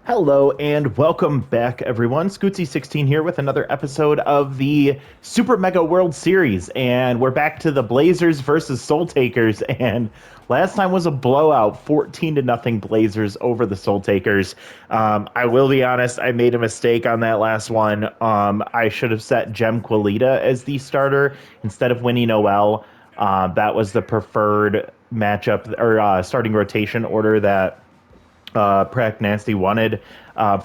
Hello and welcome back, everyone. Scootsy16 here with another episode of the Super Mega World Series, and we're back to the Blazers versus Soul Takers. And last time was a blowout, 14 to nothing Blazers over the Soul Takers. I will be honest, I made a mistake on that last one. I should have set Gem Quilita as the starter instead of Winnie Noel. That was the preferred matchup or starting rotation order that Prac Nasty wanted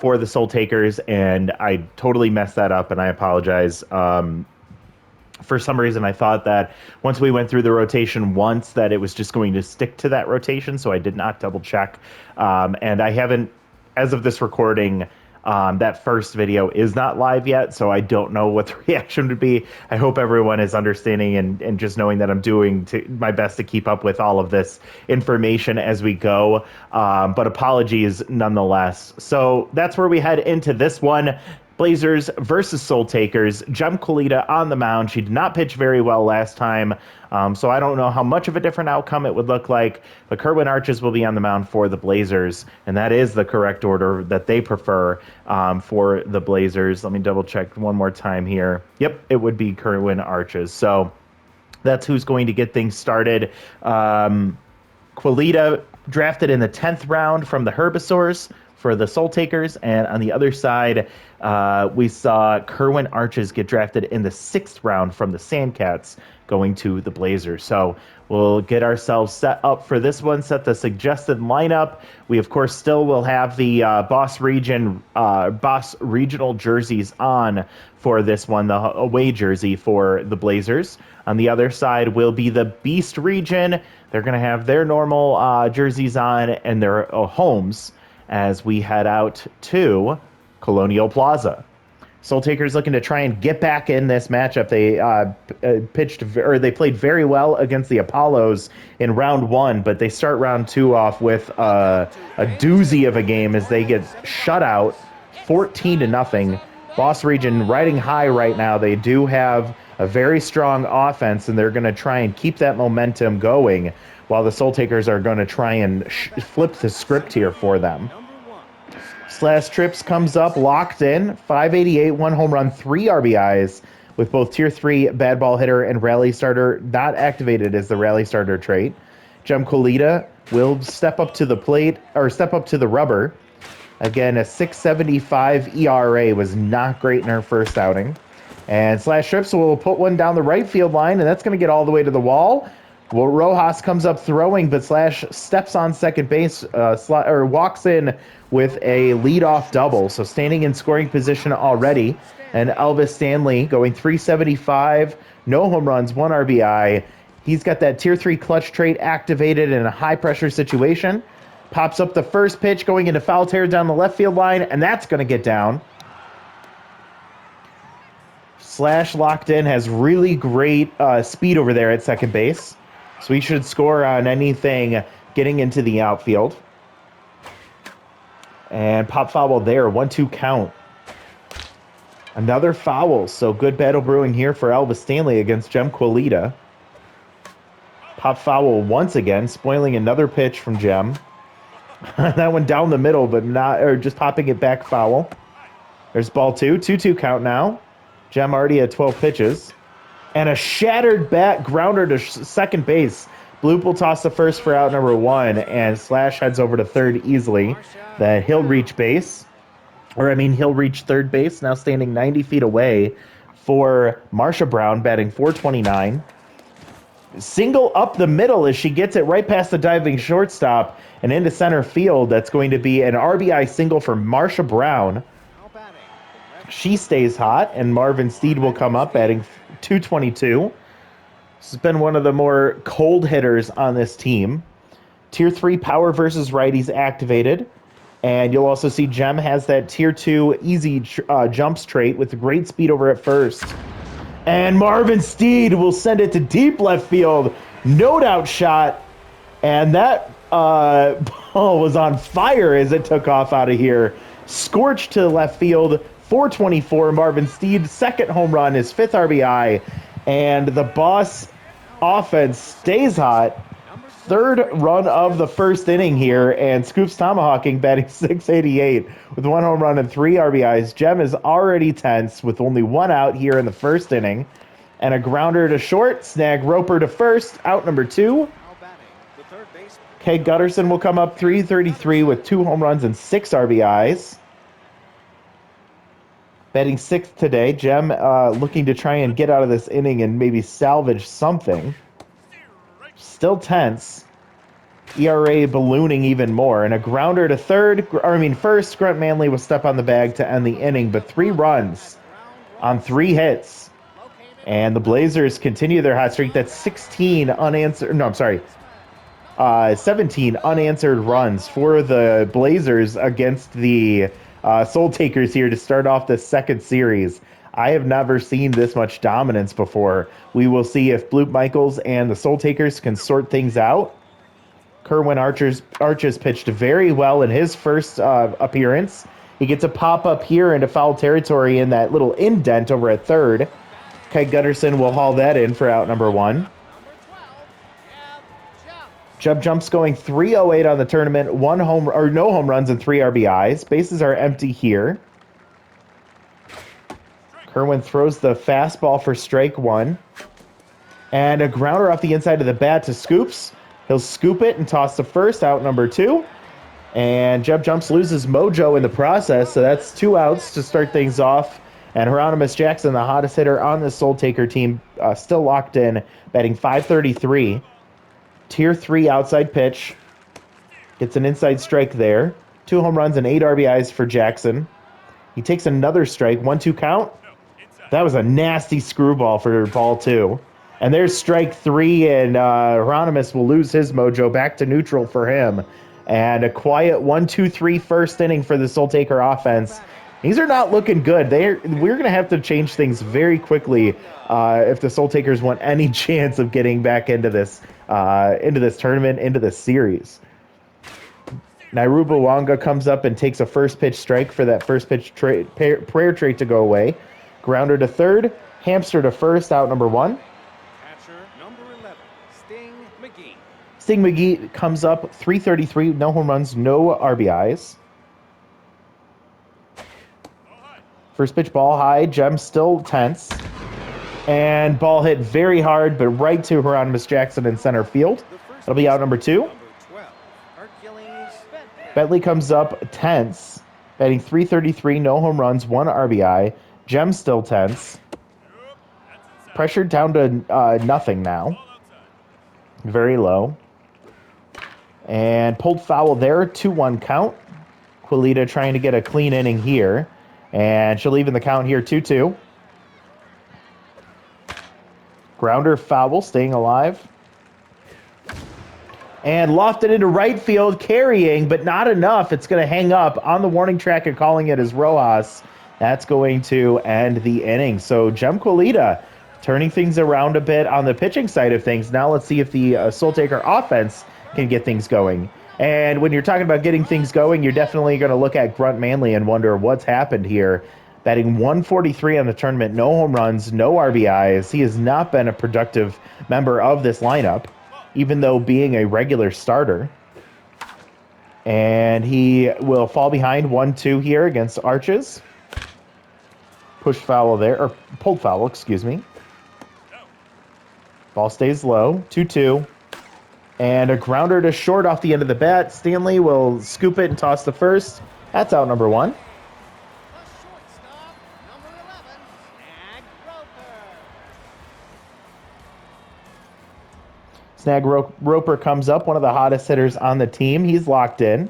for the Soul Takers, and I totally messed that up, and I apologize. For some reason, I thought that once we went through the rotation once, that it was just going to stick to that rotation, so I did not double check. And I haven't, as of this recording, that first video is not live yet, so I don't know what the reaction would be. I hope everyone is understanding and just knowing that I'm doing my best to keep up with all of this information as we go. But apologies nonetheless. So that's where we head into this one. Blazers versus Soul Takers. Gem Quilita on the mound. She did not pitch very well last time, so I don't know how much of a different outcome it would look like. But Kerwin Arches will be on the mound for the Blazers, and that is the correct order that they prefer for the Blazers. Let me double check one more time here. Yep, it would be Kerwin Arches. So that's who's going to get things started. Quilita drafted in the 10th round from the Herbivores for the Soul Takers, and on the other side, we saw Kerwin Arches get drafted in the 6th round from the Sandcats, going to the Blazers. So we'll get ourselves set up for this one, set the suggested lineup. We, of course, still will have the Boss Regional jerseys on for this one, the away jersey for the Blazers. On the other side will be the Beast Region. They're going to have their normal jerseys on and their homes as we head out to Colonial Plaza. Soul Takers looking to try and get back in this matchup. They played very well against the Apollos in round 1, but they start round 2 off with a doozy of a game as they get shut out 14 to nothing. Boss Region riding high right now. They do have a very strong offense, and they're going to try and keep that momentum going, while the Soul Takers are going to try and flip the script here for them. Slash Trips comes up, locked in, 588, 1 home run, 3 RBIs, with both Tier 3 bad ball hitter and rally starter not activated as the rally starter trait. Gem Quilita will step up to the plate, or step up to the rubber. Again, a 6.75 ERA was not great in her first outing. And Slash Trips will put one down the right field line, and that's going to get all the way to the wall. Well, Rojas comes up throwing, but Slash steps on second base, walks in with a leadoff double. So standing in scoring position already. And Elvis Stanley going 375, no home runs, 1 RBI. He's got that Tier 3 clutch trait activated in a high-pressure situation. Pops up the first pitch going into foul tear down the left field line, and that's going to get down. Slash locked in, has really great speed over there at second base. So he should score on anything getting into the outfield. And pop foul there, 1-2 count. Another foul, so good battle brewing here for Elvis Stanley against Gem Quilita. Pop foul once again, spoiling another pitch from Gem. That one down the middle, but just popping it back foul. There's ball 2, 2-2 count now. Gem already had 12 pitches. And a shattered bat grounder to second base. Bloop will toss the first for out number 1, and Slash heads over to third easily. Then he'll reach he'll reach third base, now standing 90 feet away for Marsha Brown, batting 429. Single up the middle as she gets it right past the diving shortstop and into center field. That's going to be an RBI single for Marsha Brown. She stays hot, and Marvin Steed will come up, batting 222. This has been one of the more cold hitters on this team. Tier 3 power versus righties activated. And you'll also see Gem has that Tier 2 easy jumps trait with great speed over at first. And Marvin Steed will send it to deep left field. No doubt shot. And that ball was on fire as it took off out of here. Scorched to left field. 424, Marvin Steed, second home run, his 5th RBI, and the Boss offense stays hot. third run of the first inning here, and Scoops tomahawking, batting 688 with 1 home run and 3 RBIs. Jem is already tense with only 1 out here in the first inning, and a grounder to short. Snag Roper to first, out number 2. Kay Gutterson will come up 333 with 2 home runs and 6 RBIs. Batting 6th today. Jem looking to try and get out of this inning and maybe salvage something. Still tense. ERA ballooning even more. And a grounder to first. Grunt Manley will step on the bag to end the inning, but 3 runs on 3 hits. And the Blazers continue their hot streak. That's 17 unanswered runs for the Blazers against the Soul Takers here to start off the second series. I have never seen this much dominance before. We will see if Bloop Michaels and the Soul Takers can sort things out. Kerwin Arches pitched very well in his first appearance. He gets a pop-up here into foul territory in that little indent over at third. Kai Gutterson will haul that in for out number 1. Jub Jump's going 308 on the tournament, no home runs and 3 RBIs. Bases are empty here. Kerwin throws the fastball for strike 1. And a grounder off the inside of the bat to Scoops. He'll scoop it and toss to first, out number 2. And Jeb Jumps loses mojo in the process, so that's 2 outs to start things off. And Hieronymus Jackson, the hottest hitter on the Soul Taker team, still locked in, batting .533. Tier 3 outside pitch. Gets an inside strike there. 2 home runs and 8 RBIs for Jackson. He takes another strike, 1-2 count. That was a nasty screwball for ball 2. And there's strike 3, and Hieronymus will lose his mojo, back to neutral for him. And a quiet 1-2-3 first inning for the Soul Taker offense. These are not looking good. We're going to have to change things very quickly if the Soul Takers want any chance of getting back into this tournament, into this series. Nairuba Wanga comes up and takes a first pitch strike for that first pitch prayer trait to go away. Grounder to third, hamster to first, out number 1. Catcher number 11, Sting McGee. Sting McGee comes up 333, no home runs, no RBIs. First pitch ball high, Jem still tense. And ball hit very hard, but right to Hieronymus Jackson in center field. That'll be out number 2. Bentley comes up tense, batting .333, no home runs, 1 RBI. Jem still tense. Pressured down to nothing now. Very low. And pulled foul there, 2-1 count. Quilita trying to get a clean inning here. And she'll even the count here, 2-2. Grounder foul, staying alive. And lofted into right field, carrying, but not enough. It's going to hang up on the warning track and calling it as Rojas. That's going to end the inning. So Jem Quilita turning things around a bit on the pitching side of things. Now let's see if the Soul Taker offense can get things going. And when you're talking about getting things going, you're definitely going to look at Grunt Manley and wonder what's happened here. Batting 143 on the tournament, no home runs, no RBIs. He has not been a productive member of this lineup, even though being a regular starter. And he will fall behind 1-2 here against Arches. Push foul there, or pulled foul, excuse me. Ball stays low, 2-2. And a grounder to short off the end of the bat. Stanley will scoop it and toss to first. That's out number 1. Snag Roper comes up, one of the hottest hitters on the team. He's locked in.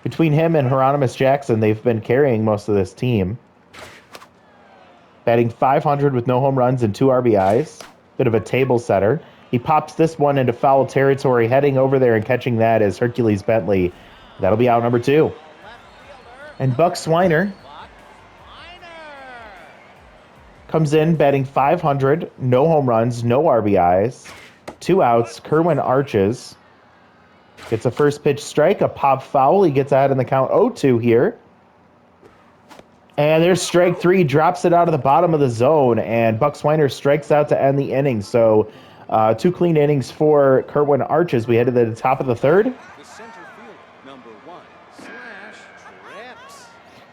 Between him and Hieronymus Jackson, they've been carrying most of this team. Batting .500 with no home runs and 2 RBIs. Bit of a table setter. He pops this one into foul territory, heading over there and catching that is Hercules Bentley. That'll be out number 2. And Buck Swiner comes in, batting .500, no home runs, no RBIs. 2 outs. Kerwin Arches gets a first pitch strike, a pop foul. He gets out in the count 0-2 here. And there's strike 3, drops it out of the bottom of the zone, and Buck Swiner strikes out to end the inning. So 2 clean innings for Kerwin Arches. We head to the top of the third. The center fielder, number 1, Trips.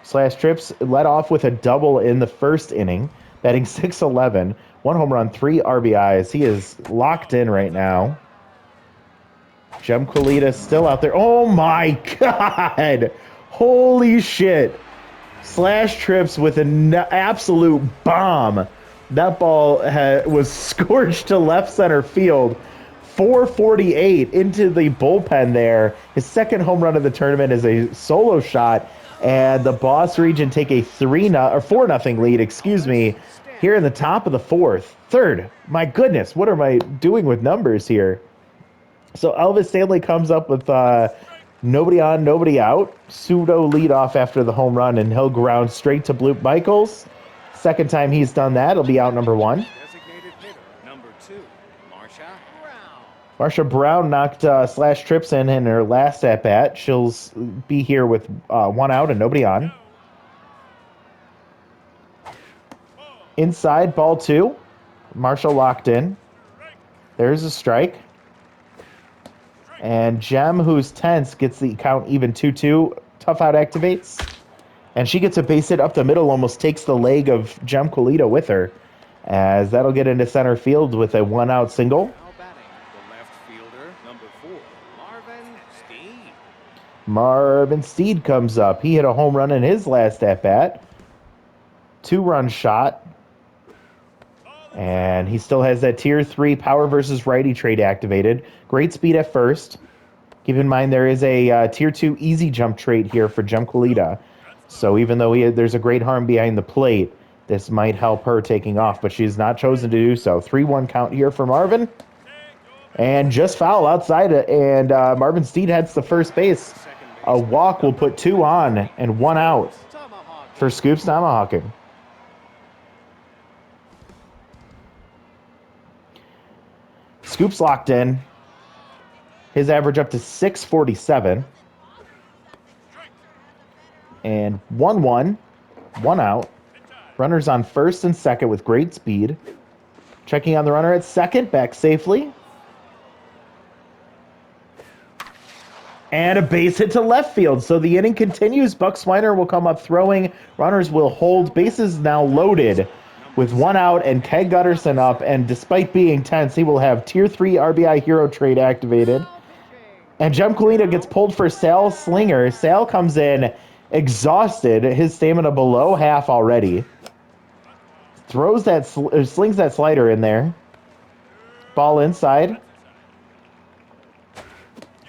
Slash Trips led off with a double in the first inning, batting .611, 1 home run, 3 RBIs. He is locked in right now. Jem Colita still out there. Oh my God! Holy shit! Slash Trips with an absolute bomb. That ball was scorched to left center field. 448 into the bullpen there. His second home run of the tournament is a solo shot, and the Boss Region take a 4-0 lead, excuse me, here in the top of the third. My goodness, what am I doing with numbers here? So Elvis Stanley comes up with nobody on, nobody out. Pseudo leadoff after the home run, and he'll ground straight to Bloop Michaels. Second time he's done that, it'll be out number 1. Designated hitter, number 2, Marsha Brown. Marsha Brown knocked Slash Trips in her last at-bat. She'll be here with 1 out and nobody on. Inside, ball 2. Marshall locked in. There's a strike. And Jem, who's tense, gets the count even 2-2. Tough out activates. And she gets a base hit up the middle, almost takes the leg of Jem Colita with her. As that'll get into center field with a 1-out single. Now batting, the left fielder, number 4, Marvin Steed. Marvin Steed comes up. He hit a home run in his last at-bat. 2-run shot. And he still has that Tier 3 power versus righty trait activated. Great speed at first. Keep in mind there is a Tier 2 easy jump trait here for Jem Colita. So even though there's a great arm behind the plate, this might help her taking off, but she's not chosen to do so. 3-1 count here for Marvin. And just foul outside, and Marvin Steed heads to first base. A walk will put 2 on and 1 out for Scoops tomahawking. Scoops locked in. His average up to 647. And 1-1. 1 out. Runners on first and second with great speed. Checking on the runner at second. Back safely. And a base hit to left field. So the inning continues. Buck Swiner will come up throwing. Runners will hold. Bases now loaded with 1 out and Keg Gutterson up. And despite being tense, he will have Tier 3 RBI hero trait activated. And Jem Colita gets pulled for Sal Slinger. Sal comes in exhausted. His stamina below half already. Throws that, slings that slider in there. Ball inside.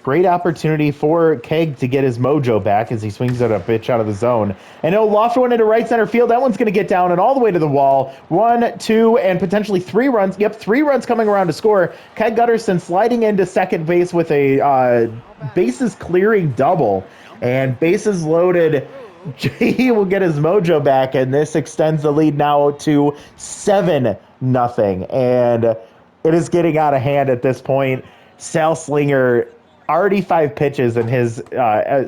Great opportunity for Keg to get his mojo back as he swings at a pitch out of the zone. And he'll loft one into right center field. That one's going to get down and all the way to the wall. 1, 2, and potentially 3 runs. Yep, 3 runs coming around to score. Keg Gutterson sliding into second base with a bases clearing double. And bases loaded. He will get his mojo back, and this extends the lead now to 7-0. And it is getting out of hand at this point. Sal Slinger, already 5 pitches, and his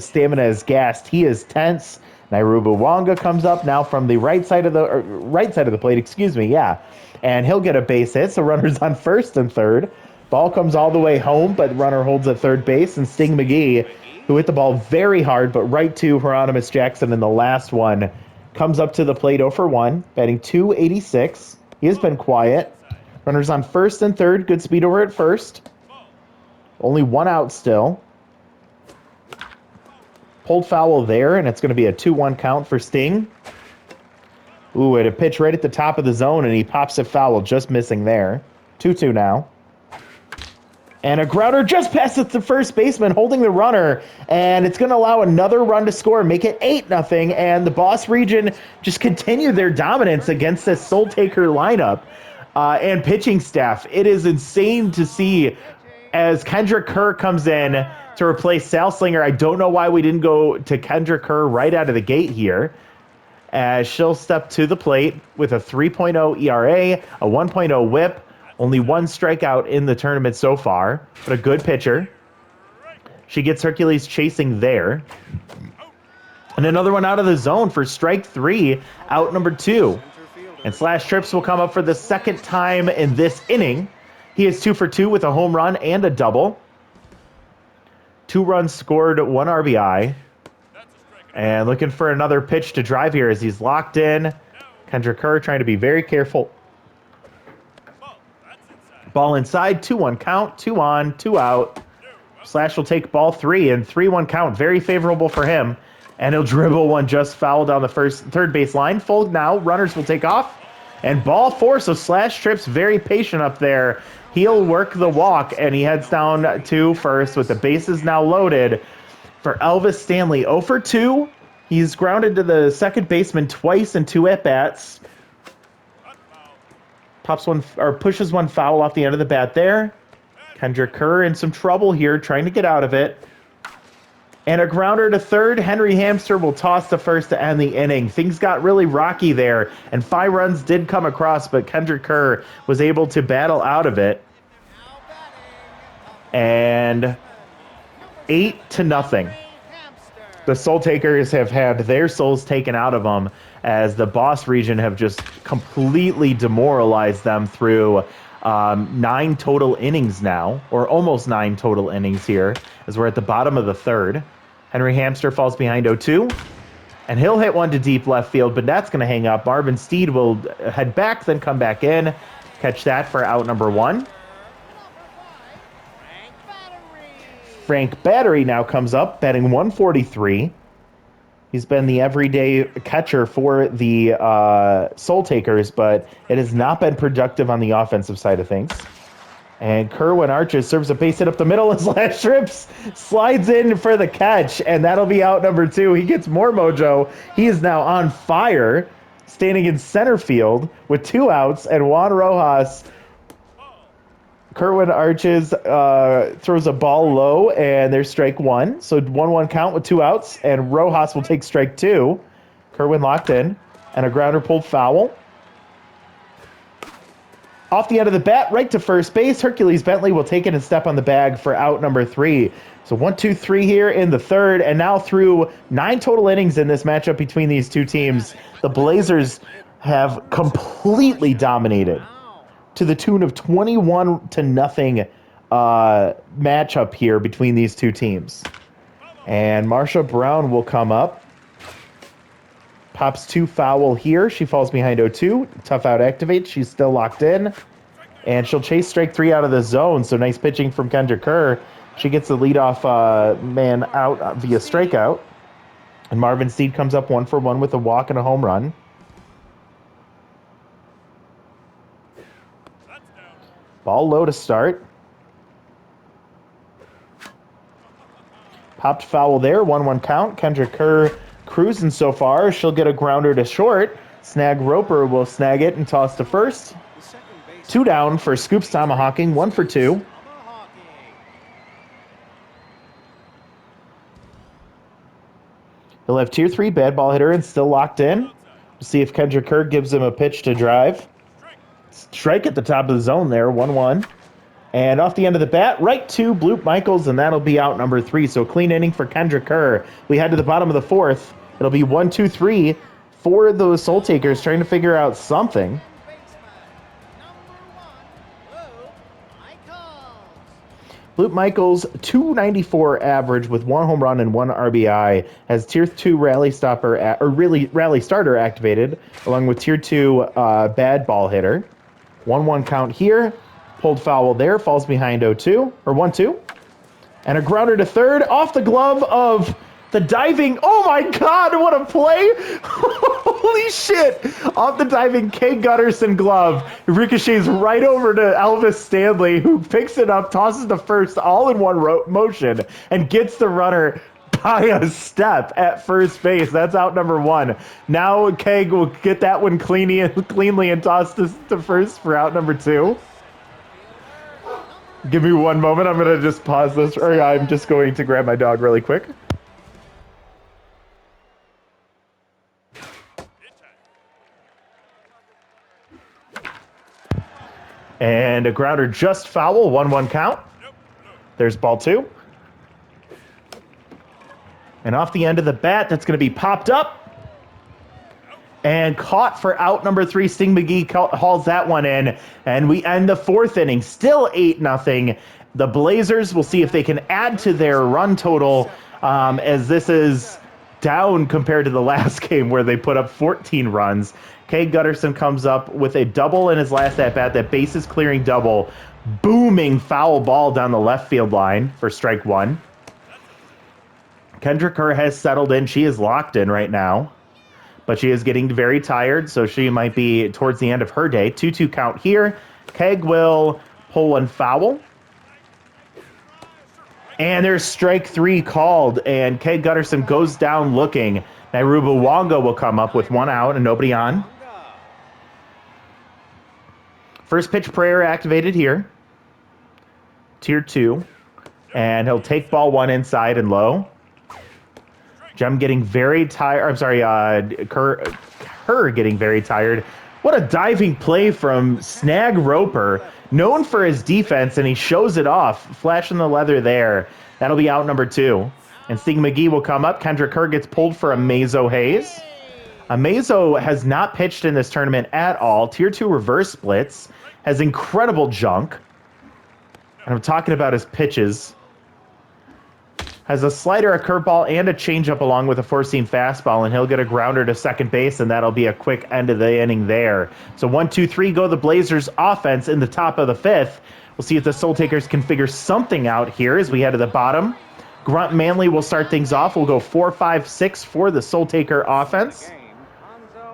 stamina is gassed. He is tense. Nairubu Wonga comes up now from the right side of the plate, excuse me, yeah. And he'll get a base hit, so runners on first and third. Ball comes all the way home, but runner holds at third base, and Sting McGee, who hit the ball very hard, but right to Hieronymus Jackson in the last one, comes up to the plate 0 for 1, batting .286. He has been quiet. Runners on first and third, good speed over at first. Only 1 out still. Pulled foul there, and it's going to be a 2-1 count for Sting. Ooh, and a pitch right at the top of the zone, and he pops it foul, just missing there. 2-2 now. And a grounder just past the first baseman, holding the runner, and it's going to allow another run to score, make it 8-0, and the Boss Region just continue their dominance against this Soul Taker lineup and pitching staff. It is insane to see as Kendrick Kerr comes in to replace Sal Slinger. I don't know why we didn't go to Kendrick Kerr right out of the gate here, as she'll step to the plate with a 3.0 ERA, a 1.0 whip. Only 1 strikeout in the tournament so far, but a good pitcher. She gets Hercules chasing there. And another one out of the zone for strike 3, out number 2. And Slash Trips will come up for the second time in this inning. He is 2 for 2 with a home run and a double. 2 runs scored, 1 RBI. And looking for another pitch to drive here as he's locked in. Kendrick Kerr trying to be very careful. Ball inside, 2-1 count, 2 on, 2 out. Slash will take ball 3 and 3-1 count. Very favorable for him. And he'll dribble one just foul down the third base line. Full now, runners will take off. And ball 4, so Slash trips very patient up there. He'll work the walk, and he heads down to first with the bases now loaded for Elvis Stanley. 0 for 2. He's grounded to the second baseman twice in 2 at-bats. Pops one, or pushes one foul off the end of the bat there. Kendrick Kerr in some trouble here, trying to get out of it. And a grounder to third. Henry Hamster will toss to first to end the inning. Things got really rocky there, and 5 runs did come across, but Kendrick Kerr was able to battle out of it. And 8-0. The Soul Takers have had their souls taken out of them as the Boss region have just completely demoralized them through 9 total innings now, or almost 9 total innings here, as we're at the bottom of the third. Henry Hamster falls behind 0-2, and he'll hit one to deep left field, but that's going to hang up. Marvin Steed will head back, then come back in, catch that for out number 1. Frank Battery now comes up, batting 143. He's been the everyday catcher for the Soul Takers, but it has not been productive on the offensive side of things. And Kerwin Arches serves a base hit up the middle as Slash trips, slides in for the catch, and that'll be out number 2. He gets more mojo. He is now on fire, standing in center field with 2 outs, and Juan Rojas, Kerwin Arches throws a ball low, and there's strike 1. So 1-1 count with 2 outs, and Rojas will take strike 2. Kerwin locked in, and a grounder pulled foul. Off the end of the bat, right to first base. Hercules Bentley will take it and step on the bag for out number 3. So 1-2-3 here in the third, and now through 9 total innings in this matchup between these two teams, the Blazers have completely dominated to the tune of 21-0 matchup here between these two teams. And Marsha Brown will come up. Pops 2 foul here. She falls behind 0-2. Tough out activates. She's still locked in. And she'll chase strike 3 out of the zone. So nice pitching from Kendra Kerr. She gets the leadoff man out via strikeout. And Marvin Steed comes up 1 for 1 with a walk and a home run. Ball low to start. Popped foul there. 1-1 count. Kendra Kerr cruising so far. She'll get a grounder to short. Snag Roper will snag it and toss to first. 2 down for Scoops Tomahawking. 1 for 2. He'll have tier 3 bad ball hitter and still locked in. We'll see if Kendra Kerr gives him a pitch to drive. Strike at the top of the zone there. 1-1. And off the end of the bat, right to Bloop Michaels, and that'll be out number 3. So clean inning for Kendra Kerr. We head to the bottom of the 4th. It'll be 1-2-3 for those Soul Takers trying to figure out something. Bloop Michaels, 294 average with 1 home run and 1 RBI, has tier 2 rally starter activated, along with tier 2 bad ball hitter. 1-1 count here. Pulled foul there, falls behind 0-2, or 1-2. And a grounder to third, off the glove of the diving, oh my God, what a play! Holy shit! Off the diving K. Gutterson glove, ricochets right over to Elvis Stanley, who picks it up, tosses to first, all in one motion, and gets the runner by a step at first base. That's out number 1. Now Keg will get that one cleanly and toss to first for out number 2. Give me 1 moment. I'm going to just pause this, or I'm just going to grab my dog really quick. And a grounder just foul, 1-1 count. There's ball 2. And off the end of the bat, that's going to be popped up. And caught for out number 3. Sting McGee hauls that one in. And we end the 4th inning. Still 8-0. The Blazers will see if they can add to their run total, as this is down compared to the last game where they put up 14 runs. Cade Gutterson comes up with a double in his last at-bat, that bases clearing double. Booming foul ball down the left field line for strike 1. Kendra Kerr has settled in. She is locked in right now, but she is getting very tired, so she might be towards the end of her day. 2-2 count here. Keg will pull one foul. And there's strike 3 called, and Keg Gutterson goes down looking. Nairuba Wonga will come up with 1 out and nobody on. First pitch prayer activated here. Tier 2. And he'll take ball 1 inside and low. Jem getting very tired. I'm sorry, Kerr getting very tired. What a diving play from Snag Roper, known for his defense, and he shows it off, flashing the leather there. That'll be out number 2. And Sting McGee will come up. Kendra Kerr gets pulled for Amazo Hayes. Amazo has not pitched in this tournament at all. Tier 2 reverse splits. Has incredible junk. And I'm talking about his pitches. Has a slider, a curveball, and a changeup along with a four-seam fastball, and he'll get a grounder to second base, and that'll be a quick end of the inning there. So 1-2-3 go the Blazers offense in the top of the 5th. We'll see if the Soul Takers can figure something out here as we head to the bottom. Grunt Manley will start things off. We'll go 4-5-6 for the Soul Taker offense.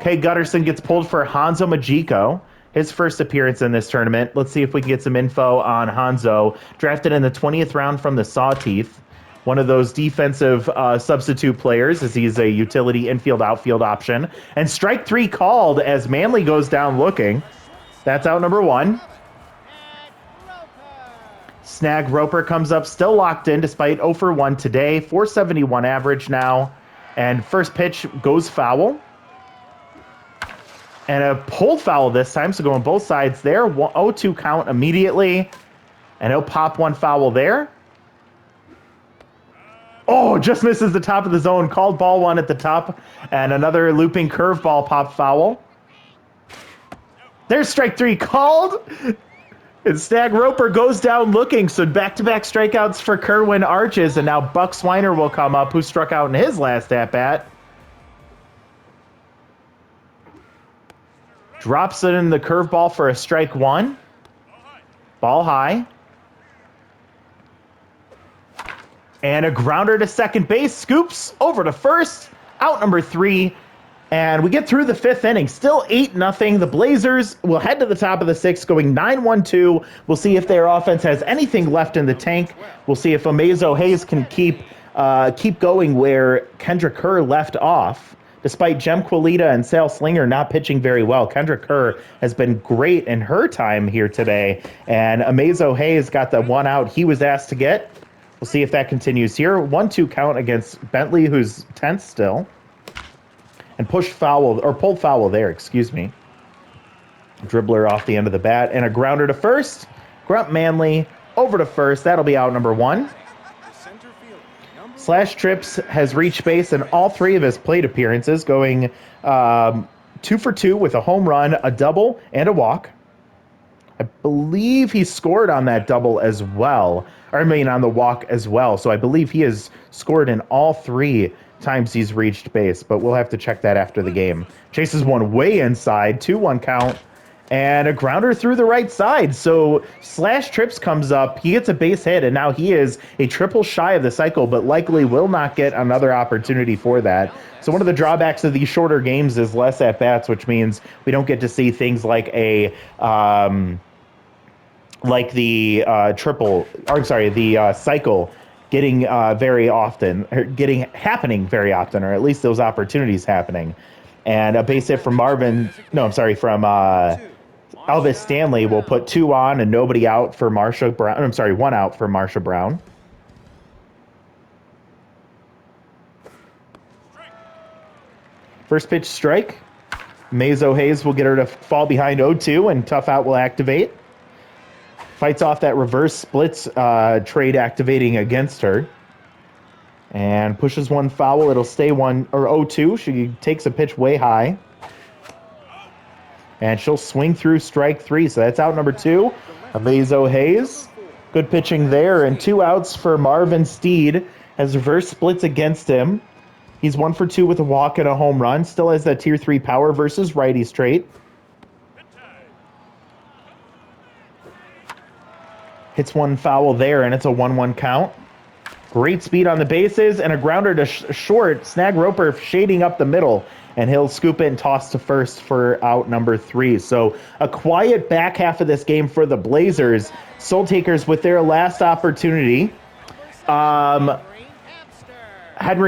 Kay Gutterson gets pulled for Hanzo Majiko, his first appearance in this tournament. Let's see if we can get some info on Hanzo. Drafted in the 20th round from the Sawteeth. One of those defensive substitute players, as he's a utility infield outfield option. And strike 3 called as Manley goes down looking. That's out number 1. Snag Roper comes up, still locked in despite 0 for 1 today. 471 average now. And first pitch goes foul. And a pulled foul this time, so going both sides there. 0-2 count immediately. And he'll pop one foul there. Oh, just misses the top of the zone. Called ball 1 at the top. And another looping curveball pop foul. There's strike 3 called. And Snag Roper goes down looking. So back-to-back strikeouts for Kerwin Arches. And now Buck Swiner will come up, who struck out in his last at-bat. Drops it in the curveball for a strike 1. Ball high. And a grounder to second base. Scoops over to first. Out number 3. And we get through the 5th inning. Still 8-0. The Blazers will head to the top of the 6th, going 9-1-2. We'll see if their offense has anything left in the tank. We'll see if Amazo Hayes can keep going where Kendra Kerr left off. Despite Jem Quilita and Sal Slinger not pitching very well, Kendra Kerr has been great in her time here today. And Amazo Hayes got the 1 out he was asked to get. We'll see if that continues here. 1-2 count against Bentley, who's 10th still. And pulled foul there, excuse me. Dribbler off the end of the bat. And a grounder to first. Grunt Manley over to first. That'll be out number 1. Slash Trips has reached base in all 3 of his plate appearances, going 2 for 2 with a home run, a double, and a walk. I believe he scored on that double as well. On the walk as well. So I believe he has scored in all 3 times he's reached base, but we'll have to check that after the game. Chases one way inside, 2-1 count, and a grounder through the right side. So Slash Trips comes up, he gets a base hit, and now he is a triple shy of the cycle, but likely will not get another opportunity for that. So one of the drawbacks of these shorter games is less at-bats, which means we don't get to see things like the cycle getting happening very often, or at least those opportunities happening. And a base hit from Elvis Stanley will put 2 on and nobody out for Marsha Brown. 1 out for Marsha Brown. First pitch strike. Mazo Hayes will get her to fall behind 0-2, and tough out will activate. Fights off that reverse splits trade activating against her. And pushes one foul. It'll stay 0-2. She takes a pitch way high. And she'll swing through strike 3. So that's out number 2. Amazo Hayes. Good pitching there. And 2 outs for Marvin Steed as reverse splits against him. He's 1 for 2 with a walk and a home run. Still has that tier 3 power versus righty straight. Hits one foul there, and it's a 1-1 count. Great speed on the bases, and a grounder to short. Snag Roper shading up the middle, and he'll scoop it and toss to first for out number 3. So a quiet back half of this game for the Blazers. Soul Takers with their last opportunity. Henry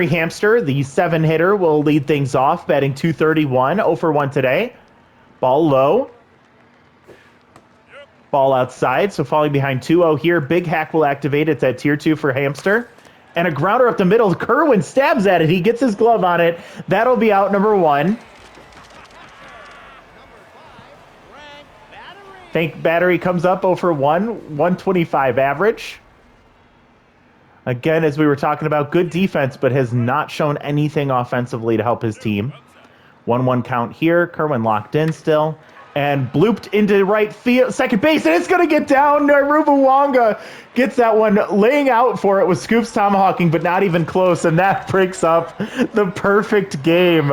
Hamster, the 7-hitter, will lead things off, batting .231, 0 for 1 today. Ball low. Ball outside, so falling behind 2-0 here. Big Hack will activate. It's at tier 2 for Hamster. And a grounder up the middle. Kerwin stabs at it. He gets his glove on it. That'll be out number 1. Frank Battery comes up 0 for 1, 125 average. Again, as we were talking about, good defense, but has not shown anything offensively to help his team. 1-1 count here. Kerwin locked in still. And blooped into right field, second base, and it's going to get down. Aruba Wonga gets that one, laying out for it with Scoops tomahawking, but not even close, and that breaks up the perfect game.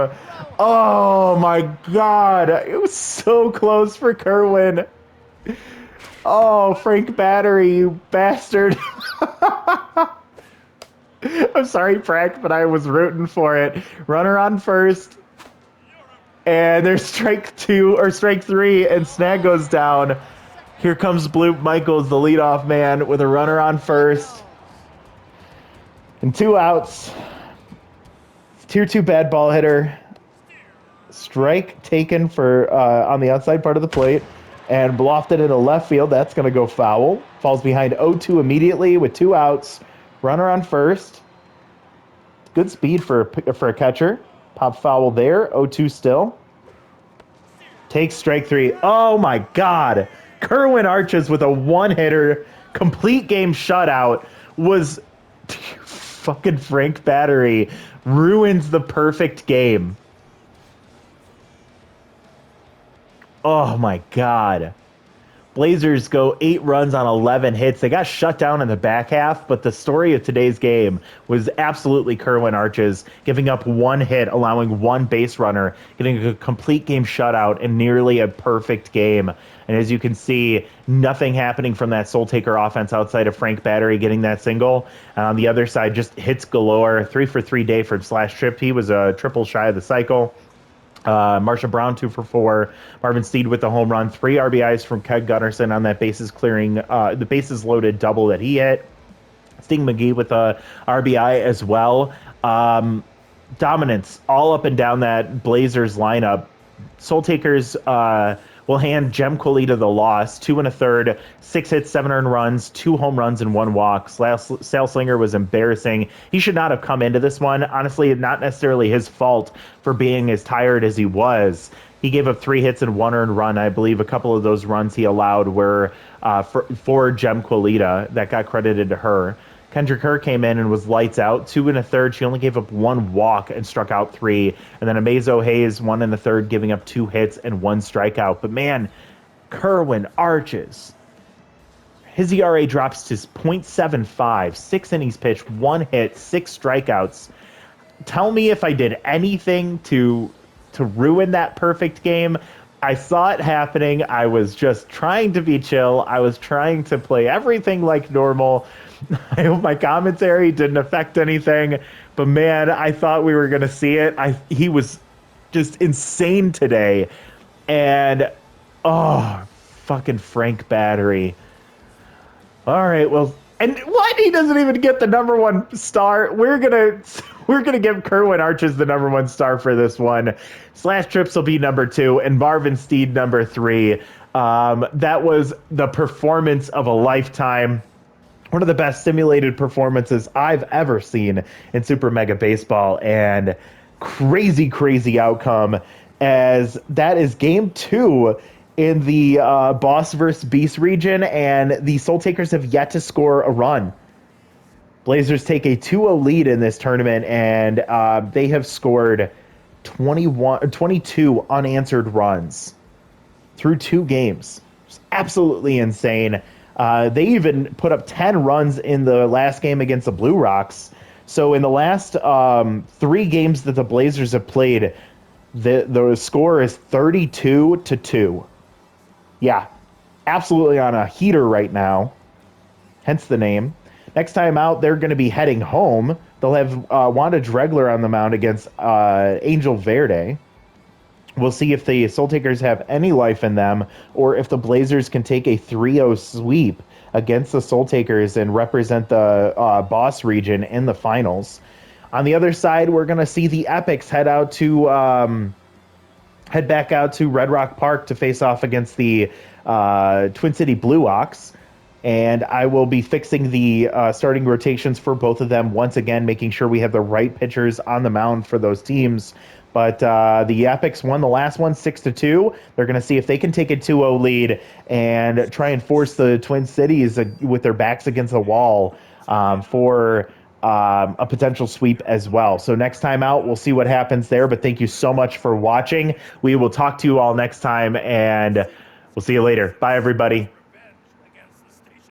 Oh, my God. It was so close for Kerwin. Oh, Frank Battery, you bastard. I'm sorry, Frank, but I was rooting for it. Runner on first. And there's strike 3, and Snag goes down. Here comes Bloop Michaels, the leadoff man, with a runner on first. And 2 outs. Tier 2 bad ball hitter. Strike taken for on the outside part of the plate. And lofted into left field. That's going to go foul. Falls behind 0-2 immediately with 2 outs. Runner on first. Good speed for a catcher. Pop foul there. 0-2 still. Takes strike 3. Oh, my God. Kerwin Arches with a 1-hitter. Complete game shutout. Was fucking Frank Battery. Ruins the perfect game. Oh, my God. Blazers go 8 runs on 11 hits. They got shut down in the back half, but the story of today's game was absolutely Kerwin Arches giving up 1 hit, allowing 1 base runner, getting a complete game shutout and nearly a perfect game. And as you can see, nothing happening from that Soul Taker offense outside of Frank Battery getting that single. And on the other side, just hits galore. 3 for 3 day from Slash Trip. He was a triple shy of the cycle. Marsha Brown 2 for 4. Marvin Steed with the home run. 3 RBIs from Keg Gunnarsson on that the bases loaded double that he hit. Sting McGee with a RBI as well. Dominance all up and down that Blazers lineup. Soul Takers will hand Jem Colita the loss. 2 1/3, 6 hits, 7 earned runs, 2 home runs, and 1 walk. Sal Slinger was embarrassing. He should not have come into this one. Honestly, not necessarily his fault for being as tired as he was. He gave up 3 hits and 1 earned run. I believe a couple of those runs he allowed were for Jem Colita. That got credited to her. Kendrick Kerr came in and was lights out. 2 1/3. She only gave up 1 walk and struck out 3. And then Amazo Hayes, 1 1/3, giving up 2 hits and 1 strikeout. But man, Kerwin Arches. His ERA drops to .75. 6 innings pitched, 1 hit, 6 strikeouts. Tell me if I did anything to ruin that perfect game. I saw it happening. I was just trying to be chill. I was trying to play everything like normal. I hope my commentary didn't affect anything, but man, I thought we were going to see it. He was just insane today. And, oh, fucking Frank Battery. All right, well, and what? He doesn't even get the #1 star. We're gonna give Kerwin Arches the #1 star for this one. Slash Trips will be #2, and Marvin Steed #3. That was the performance of a lifetime. One of the best simulated performances I've ever seen in Super Mega Baseball, and crazy, crazy outcome, as that is game 2 in the Boss vs. Beast region, and the Soul Takers have yet to score a run. Blazers take a 2-0 lead in this tournament, and they have scored 22 unanswered runs. through 2 games. It's absolutely insane. They even put up 10 runs in the last game against the Blue Rocks. So in the last 3 games that the Blazers have played, the score is 32-2. Yeah, absolutely on a heater right now, hence the name. Next time out, they're going to be heading home. They'll have Wanda Dregler on the mound against Angel Verde. We'll see if the Soul Takers have any life in them, or if the Blazers can take a 3-0 sweep against the Soul Takers and represent the Boss region in the finals. On the other side, we're going to see the Epics head back out to Red Rock Park to face off against the Twin City Blue Ox. And I will be fixing the starting rotations for both of them once again, making sure we have the right pitchers on the mound for those teams. But the Epics won the last one 6-2. They're going to see if they can take a 2-0 lead and try and force the Twin Cities with their backs against the wall for a potential sweep as well. So next time out, we'll see what happens there. But thank you so much for watching. We will talk to you all next time, and we'll see you later. Bye, everybody.